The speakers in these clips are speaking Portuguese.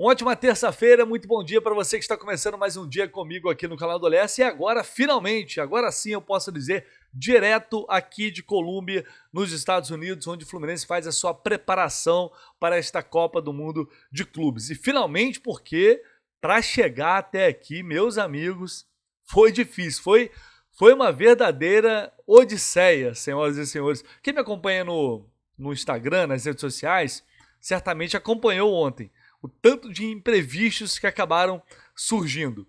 Ótima terça-feira, muito bom dia para você que está começando mais um dia comigo aqui no canal do Leste. E agora, finalmente, agora sim eu posso dizer, direto aqui de Colômbia, nos Estados Unidos, onde o Fluminense faz a sua preparação para esta Copa do Mundo de Clubes. E finalmente porque, para chegar até aqui, meus amigos, foi difícil, foi uma verdadeira odisseia, senhoras e senhores. Quem me acompanha no Instagram, nas redes sociais, certamente acompanhou ontem o tanto de imprevistos que acabaram surgindo.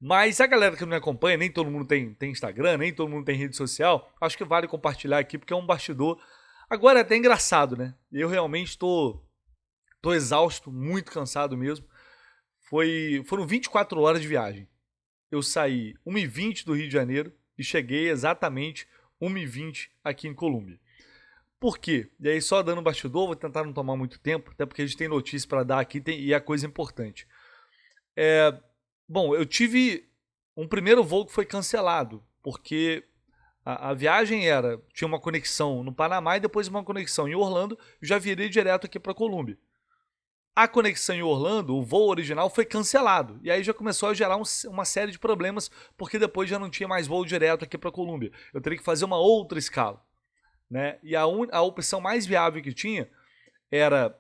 Mas a galera que não me acompanha, nem todo mundo tem Instagram, nem todo mundo tem rede social, acho que vale compartilhar aqui, porque é um bastidor. Agora é até engraçado, né? Eu realmente tô exausto, muito cansado mesmo. Foram 24 horas de viagem. Eu saí 1h20 do Rio de Janeiro e cheguei exatamente 1h20 aqui em Colômbia. Por quê? E aí, só dando bastidor, vou tentar não tomar muito tempo, até porque a gente tem notícia para dar aqui e é coisa importante. Bom, eu tive um primeiro voo que foi cancelado, porque a viagem tinha uma conexão no Panamá e depois uma conexão em Orlando, e já virei direto aqui para Colômbia. A conexão em Orlando, o voo original, foi cancelado. E aí já começou a gerar uma série de problemas, porque depois já não tinha mais voo direto aqui para Colômbia. Eu teria que fazer uma outra escala. Né? E a opção mais viável que tinha era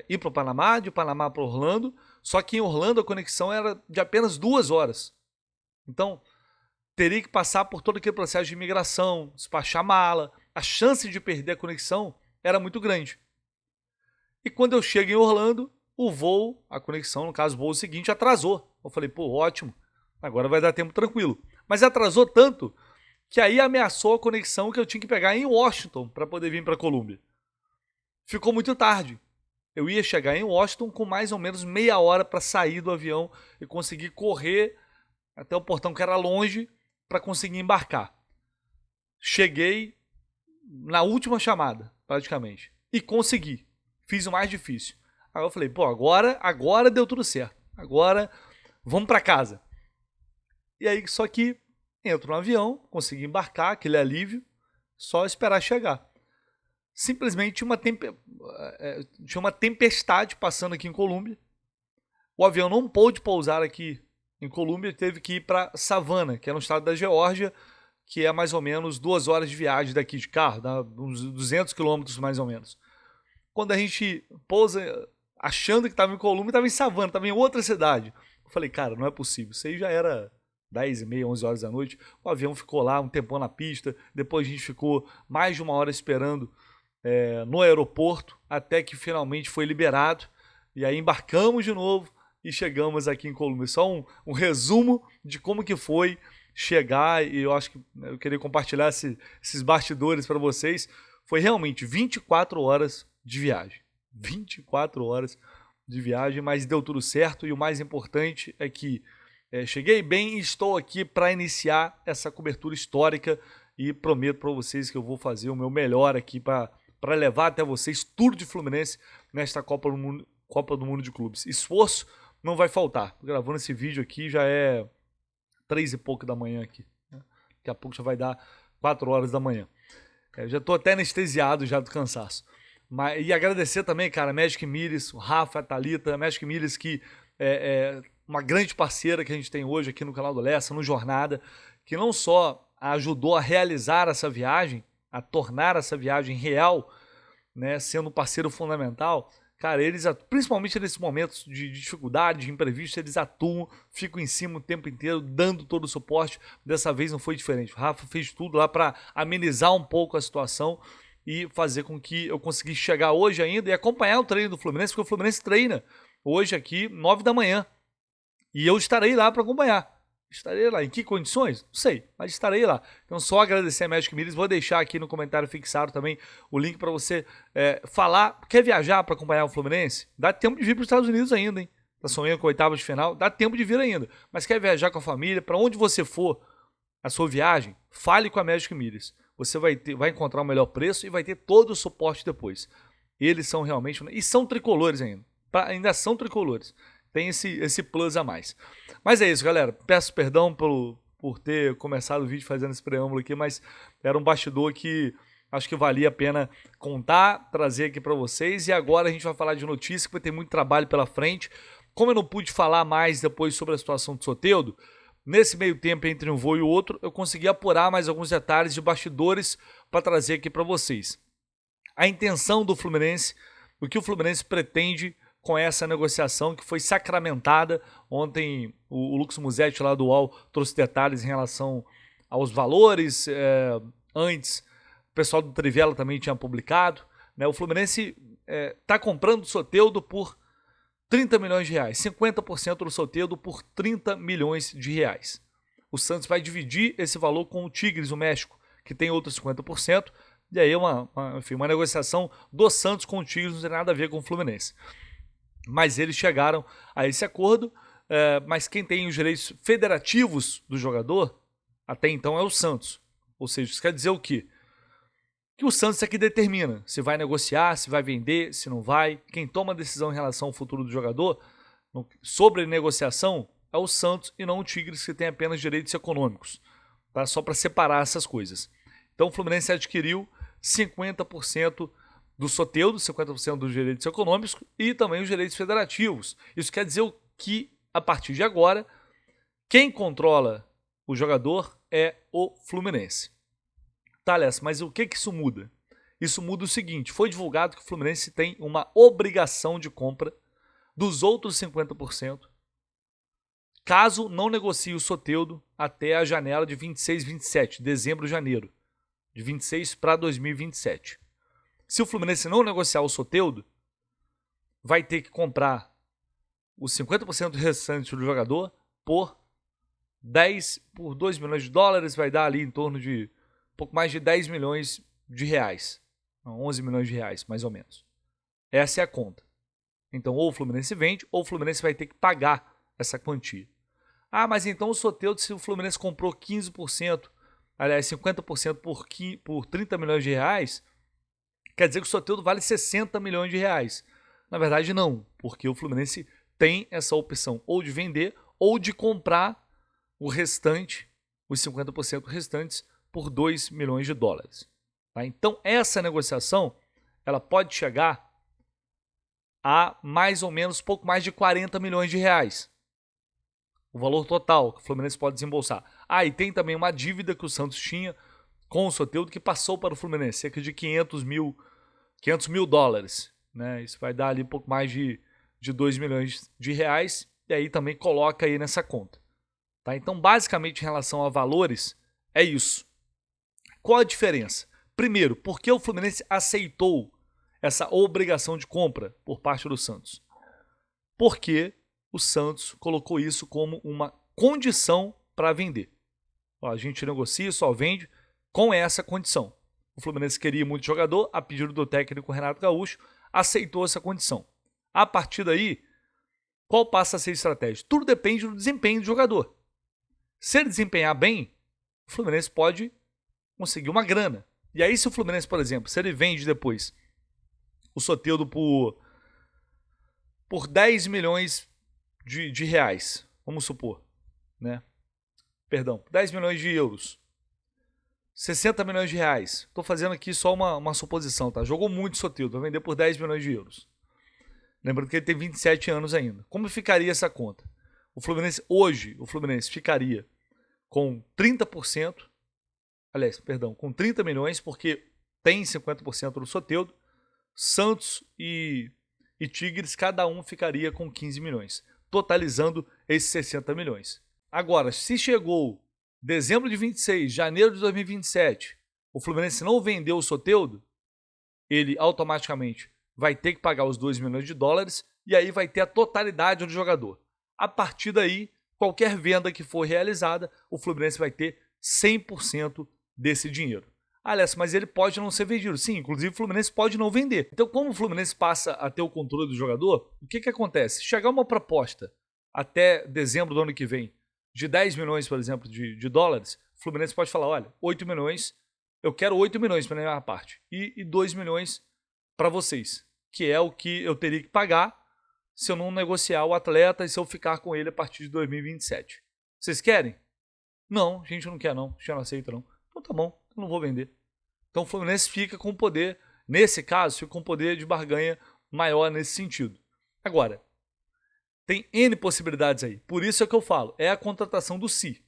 ir para o Panamá, de Panamá para Orlando, só que em Orlando a conexão era de apenas 2 horas. Então, teria que passar por todo aquele processo de imigração, despachar mala, a chance de perder a conexão era muito grande. E quando eu chego em Orlando, o voo, a conexão, no caso o voo seguinte, atrasou. Eu falei, pô, ótimo, agora vai dar tempo tranquilo. Mas atrasou tanto que aí ameaçou a conexão que eu tinha que pegar em Washington para poder vir para Colômbia. Ficou muito tarde. Eu ia chegar em Washington com mais ou menos meia hora para sair do avião e conseguir correr até o portão que era longe para conseguir embarcar. Cheguei na última chamada, praticamente, e consegui. Fiz o mais difícil. Aí eu falei, pô, agora deu tudo certo. Agora vamos para casa. E aí, só que entro no avião, consegui embarcar, aquele alívio, só esperar chegar. Simplesmente tinha uma tempestade passando aqui em Colômbia. O avião não pôde pousar aqui em Colômbia, teve que ir para Savannah, que é no estado da Geórgia, que é mais ou menos 2 horas de viagem daqui de carro, dá uns 200 quilômetros mais ou menos. Quando a gente pousa, achando que estava em Colômbia, estava em Savannah, estava em outra cidade. Eu falei, cara, não é possível, isso aí já era 10h30, 11 horas da noite, o avião ficou lá um tempão na pista, depois a gente ficou mais de 1 hora esperando no aeroporto, até que finalmente foi liberado, e aí embarcamos de novo e chegamos aqui em Colômbia. Só um resumo de como que foi chegar, e eu acho que eu queria compartilhar esses bastidores para vocês. Foi realmente 24 horas de viagem, 24 horas de viagem, mas deu tudo certo, e o mais importante é que cheguei bem e estou aqui para iniciar essa cobertura histórica e prometo para vocês que eu vou fazer o meu melhor aqui para levar até vocês tudo de Fluminense nesta Copa do Mundo de Clubes. Esforço não vai faltar. Tô gravando esse vídeo aqui, já é 3 e pouco da manhã aqui. Né? Daqui a pouco já vai dar 4 horas da manhã. Já estou até anestesiado já do cansaço. E agradecer também, cara, a Magic Miles, o Rafa, a Thalita, a Magic Miles, que é uma grande parceira que a gente tem hoje aqui no canal do Lessa, no Jornada, que não só ajudou a realizar essa viagem, a tornar essa viagem real, né, sendo um parceiro fundamental. Cara, eles, principalmente nesses momentos de dificuldade, de imprevisto, eles atuam, ficam em cima o tempo inteiro, dando todo o suporte. Dessa vez não foi diferente. O Rafa fez tudo lá para amenizar um pouco a situação e fazer com que eu conseguisse chegar hoje ainda e acompanhar o treino do Fluminense, porque o Fluminense treina hoje aqui, 9 da manhã. E eu estarei lá para acompanhar. Estarei lá. Em que condições? Não sei, mas estarei lá. Então, só agradecer a Magic Miles. Vou deixar aqui no comentário fixado também o link para você falar. Quer viajar para acompanhar o Fluminense? Dá tempo de vir para os Estados Unidos ainda, hein? Tá sonhando com oitavas de final? Dá tempo de vir ainda. Mas quer viajar com a família? Para onde você for a sua viagem, fale com a Magic Miles. Você vai encontrar o melhor preço e vai ter todo o suporte depois. Eles são realmente... E são tricolores ainda. Ainda são tricolores. Tem esse plus a mais. Mas é isso, galera. Peço perdão por ter começado o vídeo fazendo esse preâmbulo aqui, mas era um bastidor que acho que valia a pena contar, trazer aqui para vocês. E agora a gente vai falar de notícia, que vai ter muito trabalho pela frente. Como eu não pude falar mais depois sobre a situação do Soteldo, nesse meio tempo entre um voo e o outro, eu consegui apurar mais alguns detalhes de bastidores para trazer aqui para vocês. A intenção do Fluminense, o que o Fluminense pretende com essa negociação que foi sacramentada. Ontem o Lucas Musetti lá do UOL trouxe detalhes em relação aos valores. Antes, o pessoal do Trivela também tinha publicado. Né? O Fluminense está comprando o Soteldo por 30 milhões de reais. 50% do Soteldo por 30 milhões de reais. O Santos vai dividir esse valor com o Tigres, o México, que tem outros 50%. E aí uma negociação do Santos com o Tigres não tem nada a ver com o Fluminense. Mas eles chegaram a esse acordo, mas quem tem os direitos federativos do jogador, até então é o Santos. Ou seja, isso quer dizer o quê? Que o Santos é que determina se vai negociar, se vai vender, se não vai. Quem toma a decisão em relação ao futuro do jogador, sobre negociação, é o Santos e não o Tigres, que tem apenas direitos econômicos. Tá? Só para separar essas coisas. Então o Fluminense adquiriu 50% do Soteldo, 50% dos direitos econômicos e também os direitos federativos. Isso quer dizer que, a partir de agora, quem controla o jogador é o Fluminense. Tá, Alessio, mas o que isso muda? Isso muda o seguinte, foi divulgado que o Fluminense tem uma obrigação de compra dos outros 50%, caso não negocie o Soteldo até a janela de 26, 27, dezembro, janeiro, de 26 para 2027. Se o Fluminense não negociar o Soteldo, vai ter que comprar os 50% restante do jogador por 2 milhões de dólares, vai dar ali em torno de pouco mais de 10 milhões de reais. 11 milhões de reais, mais ou menos. Essa é a conta. Então, ou o Fluminense vende, ou o Fluminense vai ter que pagar essa quantia. Ah, mas então o Soteldo, se o Fluminense comprou 15%, aliás, 50% por 30 milhões de reais, quer dizer que o Soteldo vale 60 milhões de reais. Na verdade, não, porque o Fluminense tem essa opção ou de vender ou de comprar o restante, os 50% restantes, por 2 milhões de dólares. Tá? Então, essa negociação ela pode chegar a mais ou menos pouco mais de 40 milhões de reais. O valor total que o Fluminense pode desembolsar. Ah, e tem também uma dívida que o Santos tinha com o Soteldo que passou para o Fluminense, cerca de 500 mil dólares. Né? Isso vai dar ali um pouco mais de 2 milhões de reais, e aí também coloca aí nessa conta. Tá? Então, basicamente, em relação a valores, é isso. Qual a diferença? Primeiro, por que o Fluminense aceitou essa obrigação de compra por parte do Santos? Porque o Santos colocou isso como uma condição para vender. Ó, a gente negocia, só vende com essa condição. O Fluminense queria muito jogador, a pedido do técnico Renato Gaúcho, aceitou essa condição. A partir daí, qual passa a ser a estratégia? Tudo depende do desempenho do jogador. Se ele desempenhar bem, o Fluminense pode conseguir uma grana. E aí, se o Fluminense, por exemplo, se ele vende depois o Soteldo por 10 milhões de reais, vamos supor, né? Perdão, 10 milhões de euros, 60 milhões de reais. Estou fazendo aqui só uma suposição, tá? Jogou muito Soteldo, vai vender por 10 milhões de euros. Lembrando que ele tem 27 anos ainda. Como ficaria essa conta? Hoje, o Fluminense ficaria com 30%, aliás, perdão, com 30 milhões, porque tem 50% do Soteldo. Santos e Tigres, cada um ficaria com 15 milhões, totalizando esses 60 milhões. Agora, se chegou dezembro de 26, janeiro de 2027, o Fluminense não vendeu o Soteldo, ele automaticamente vai ter que pagar os 2 milhões de dólares e aí vai ter a totalidade do jogador. A partir daí, qualquer venda que for realizada, o Fluminense vai ter 100% desse dinheiro. Aliás, mas ele pode não ser vendido. Sim, inclusive o Fluminense pode não vender. Então, como o Fluminense passa a ter o controle do jogador, o que acontece? Se chegar uma proposta até dezembro do ano que vem de 10 milhões, por exemplo, de dólares, o Fluminense pode falar, olha, 8 milhões, eu quero 8 milhões para a minha parte e 2 milhões para vocês, que é o que eu teria que pagar se eu não negociar o atleta e se eu ficar com ele a partir de 2027. Vocês querem? Não, a gente não quer não, a gente não aceita não. Então tá bom, eu não vou vender. Então o Fluminense fica com poder, nesse caso, fica com poder de barganha maior nesse sentido. Agora, Tem N possibilidades aí. Por isso é que eu falo, é a contratação do si.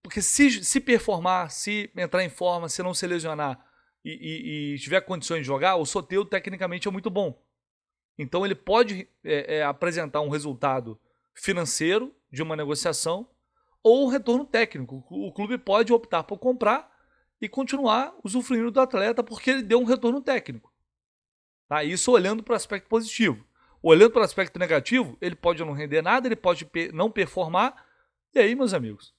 Porque se performar, se entrar em forma, se não se lesionar e tiver condições de jogar, o Soteldo tecnicamente é muito bom. Então ele pode apresentar um resultado financeiro de uma negociação ou um retorno técnico. O clube pode optar por comprar e continuar usufruindo do atleta porque ele deu um retorno técnico. Tá? Isso olhando para o aspecto positivo. Olhando para o aspecto negativo, ele pode não render nada, ele pode não performar. E aí, meus amigos?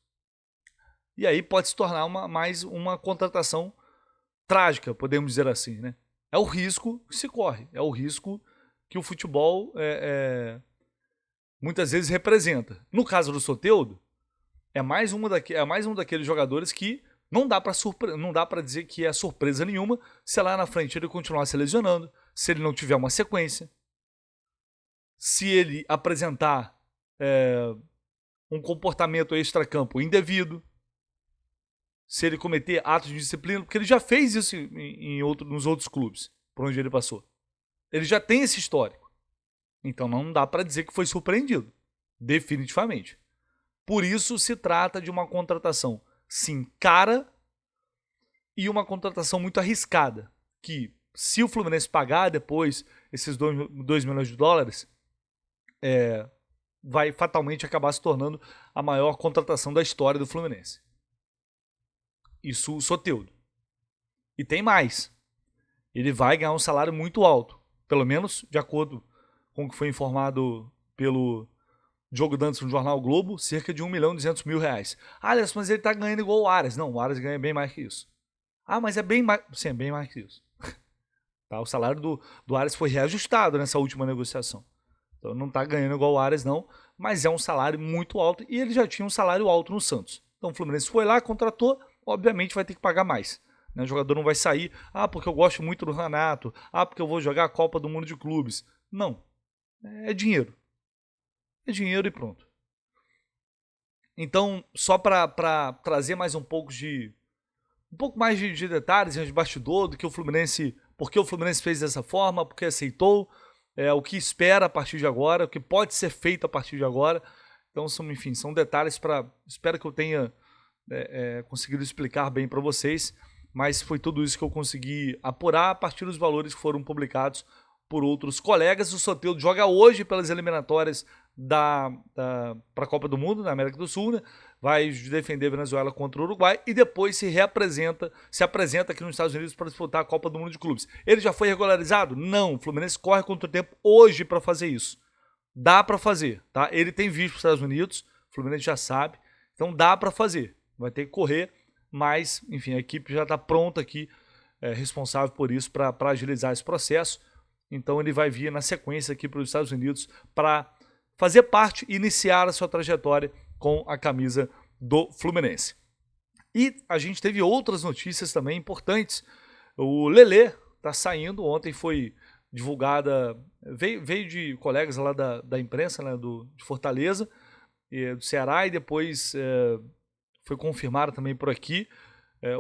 E aí pode se tornar mais uma contratação trágica, podemos dizer assim, né? É o risco que se corre, é o risco que o futebol muitas vezes representa. No caso do Soteldo, é mais um daqueles jogadores que não dá para dizer que é surpresa nenhuma se lá na frente ele continuar se lesionando, se ele não tiver uma sequência, se ele apresentar um comportamento extracampo indevido, se ele cometer atos de disciplina, porque ele já fez isso nos outros clubes por onde ele passou. Ele já tem esse histórico. Então não dá para dizer que foi surpreendido, definitivamente. Por isso se trata de uma contratação, sim, cara e uma contratação muito arriscada, que se o Fluminense pagar depois esses 2 milhões de dólares, vai fatalmente acabar se tornando a maior contratação da história do Fluminense. Isso o Soteldo. E tem mais. Ele vai ganhar um salário muito alto, pelo menos de acordo com o que foi informado pelo Diogo Dantas no jornal Globo, cerca de 1.200.000 reais. Ah, mas ele tá ganhando igual o Aras. Não, o Aras ganha bem mais que isso. Ah, mas é bem mais... Sim, é bem mais que isso. Tá, o salário do Aras foi reajustado nessa última negociação. Então não tá ganhando igual o Aras não, mas é um salário muito alto e ele já tinha um salário alto no Santos. Então o Fluminense foi lá, contratou, obviamente vai ter que pagar mais. Né? O jogador não vai sair, porque eu gosto muito do Renato, porque eu vou jogar a Copa do Mundo de Clubes. Não, é dinheiro. É dinheiro e pronto. Então, só para trazer mais um pouco mais de detalhes, de bastidor do que o Fluminense, por que o Fluminense fez dessa forma, porque aceitou, o que espera a partir de agora, o que pode ser feito a partir de agora. Então, são detalhes espero que eu tenha conseguido explicar bem para vocês, mas foi tudo isso que eu consegui apurar a partir dos valores que foram publicados por outros colegas. O Soteldo joga hoje pelas eliminatórias para a Copa do Mundo, na América do Sul, né? Vai defender a Venezuela contra o Uruguai e depois se apresenta aqui nos Estados Unidos para disputar a Copa do Mundo de Clubes. Ele já foi regularizado? Não, o Fluminense corre contra o tempo hoje para fazer isso. Dá para fazer, tá? Ele tem visto para os Estados Unidos, o Fluminense já sabe, então dá para fazer. Vai ter que correr, mas, enfim, a equipe já está pronta aqui, responsável por isso, para agilizar esse processo. Então ele vai vir na sequência aqui para os Estados Unidos para fazer parte e iniciar a sua trajetória com a camisa do Fluminense. E a gente teve outras notícias também importantes. O Lelê está saindo, ontem foi divulgada, veio de colegas lá da imprensa, né, de Fortaleza, do Ceará, e depois foi confirmado também por aqui.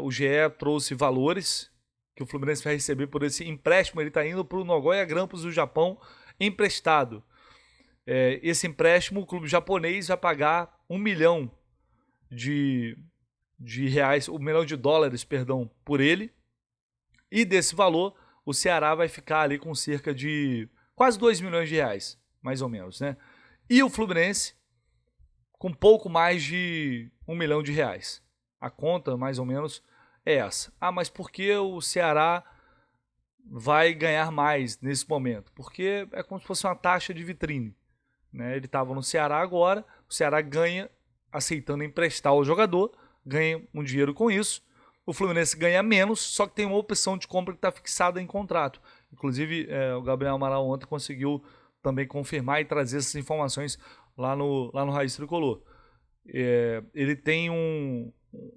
O GE trouxe valores que o Fluminense vai receber por esse empréstimo. Ele está indo para o Nagoya Grampus do Japão emprestado. Esse empréstimo, o clube japonês vai pagar 1 milhão de reais, 1 milhão de dólares, perdão, por ele. E desse valor, o Ceará vai ficar ali com cerca de quase 2 milhões de reais, mais ou menos, né? E o Fluminense com pouco mais de 1 milhão de reais. A conta, mais ou menos, é essa. Mas por que o Ceará vai ganhar mais nesse momento? Porque é como se fosse uma taxa de vitrine. Né? Ele estava no Ceará agora, o Ceará ganha aceitando emprestar o jogador, ganha um dinheiro com isso. O Fluminense ganha menos, só que tem uma opção de compra que está fixada em contrato. Inclusive, o Gabriel Amaral ontem conseguiu também confirmar e trazer essas informações lá no Raiz Tricolor. Ele tem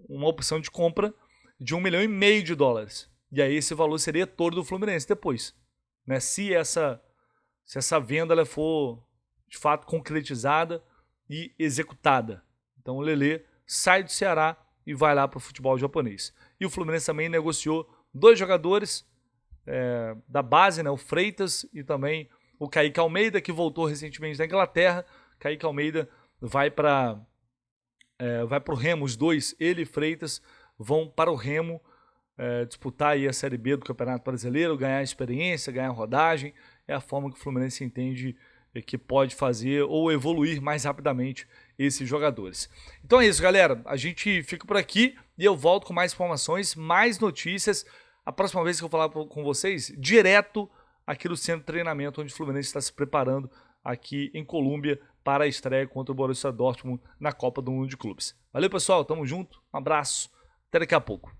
uma opção de compra de 1,5 milhão de dólares. E aí esse valor seria todo do Fluminense depois. Né? Se essa venda ela for de fato concretizada e executada. Então o Lelê sai do Ceará e vai lá para o futebol japonês. E o Fluminense também negociou 2 jogadores da base, né? O Freitas e também o Kaique Almeida, que voltou recentemente da Inglaterra, Kaique Almeida vai para o Remo, os dois, ele e Freitas, vão para o Remo disputar aí a Série B do Campeonato Brasileiro, ganhar experiência, ganhar rodagem. É a forma que o Fluminense entende que pode fazer ou evoluir mais rapidamente esses jogadores. Então é isso, galera. A gente fica por aqui e eu volto com mais informações, mais notícias. A próxima vez que eu falar com vocês, direto aqui no centro de treinamento, onde o Fluminense está se preparando aqui em Colômbia para a estreia contra o Borussia Dortmund na Copa do Mundo de Clubes. Valeu, pessoal. Tamo junto. Um abraço. Até daqui a pouco.